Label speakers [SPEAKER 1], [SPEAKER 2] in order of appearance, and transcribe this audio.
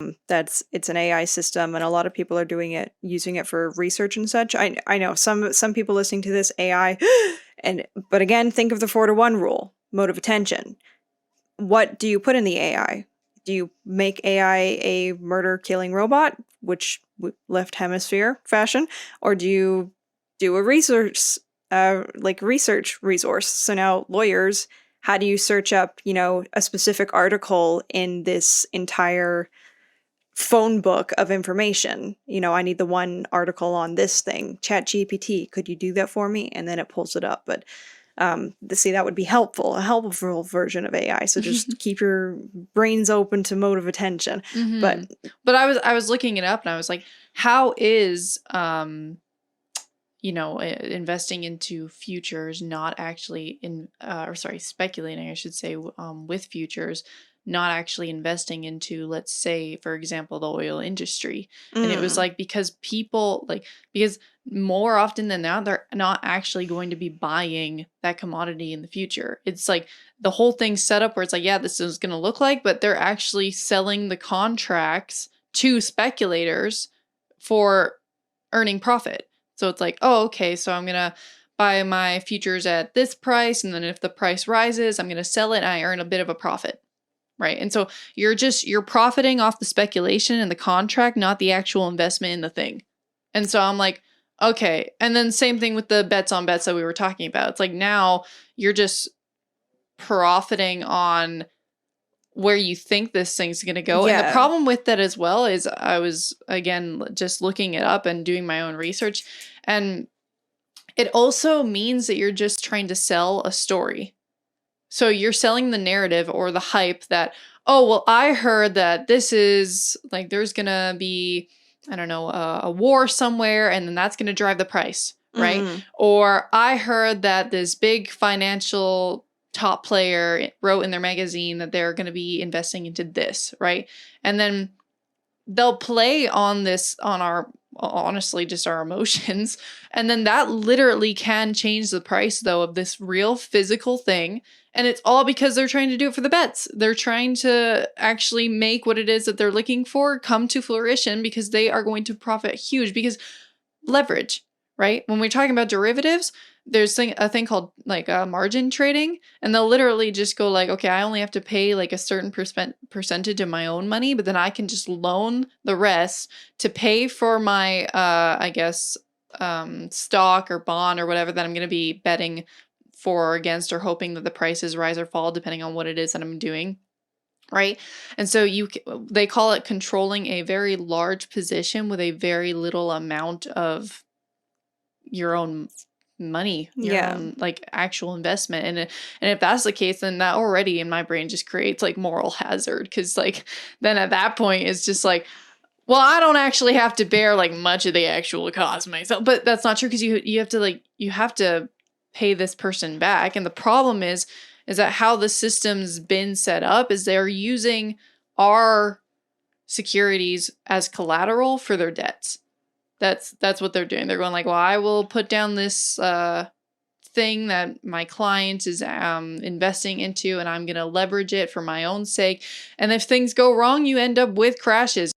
[SPEAKER 1] It's an AI system, and a lot of people are using it for research and such. I know some people listening to this AI, but again, think of the 4-to-1 rule, mode of attention. What do you put in the AI? Do you make AI a murder-killing robot, which left hemisphere fashion, or do you do a research resource? So now lawyers, how do you search up, a specific article in this entire phone book of information? I need the one article on this thing. ChatGPT, could you do that for me? And then it pulls it up. But see, that would be helpful, a helpful version of AI. So just keep your brains open to mode of attention. But
[SPEAKER 2] I was looking it up, and I was like, how is investing into futures not actually speculating, I should say, with futures, not actually investing into, let's say, for example, the oil industry. And it was like, because more often than not, they're not actually going to be buying that commodity in the future. It's like the whole thing's set up where it's like, yeah, this is going to look like, but they're actually selling the contracts to speculators for earning profit. So it's like, oh, okay, so I'm going to buy my futures at this price, and then if the price rises, I'm going to sell it and I earn a bit of a profit. Right. And so you're profiting off the speculation and the contract, not the actual investment in the thing. And so I'm like, okay. And then same thing with the bets on bets that we were talking about. It's like, now you're just profiting on where you think this thing's going to go. Yeah. And the problem with that as well is, I was, again, just looking it up and doing my own research. And it also means that you're just trying to sell a story. So you're selling the narrative or the hype that, oh, well, I heard that this is like, there's going to be, I don't know, a war somewhere, and then that's going to drive the price, right? Or I heard that this big financial top player wrote in their magazine that they're going to be investing into this, right? And then they'll play on this, on our, honestly, just our emotions. And then that literally can change the price, though, of this real physical thing. And it's all because they're trying to do it for the bets. They're trying to actually make what it is that they're looking for come to fruition, because they are going to profit huge. Because leverage, right? When we're talking about derivatives, there's a thing called like margin trading, and they'll literally just go like, okay, I only have to pay like a certain percentage of my own money, but then I can just loan the rest to pay for my, stock or bond or whatever that I'm going to be betting for or against, or hoping that the prices rise or fall depending on what it is that I'm doing. Right. And so they call it controlling a very large position with a very little amount of your own money, your own like actual investment. And if that's the case, then that already in my brain just creates like moral hazard. Because like then at that point it's just like, well, I don't actually have to bear like much of the actual cost myself. But that's not true, because you have to pay this person back. And the problem is that how the system's been set up is they're using our securities as collateral for their debts. That's what they're doing. They're going like, well, I will put down this thing that my client is investing into, and I'm going to leverage it for my own sake. And if things go wrong, you end up with crashes.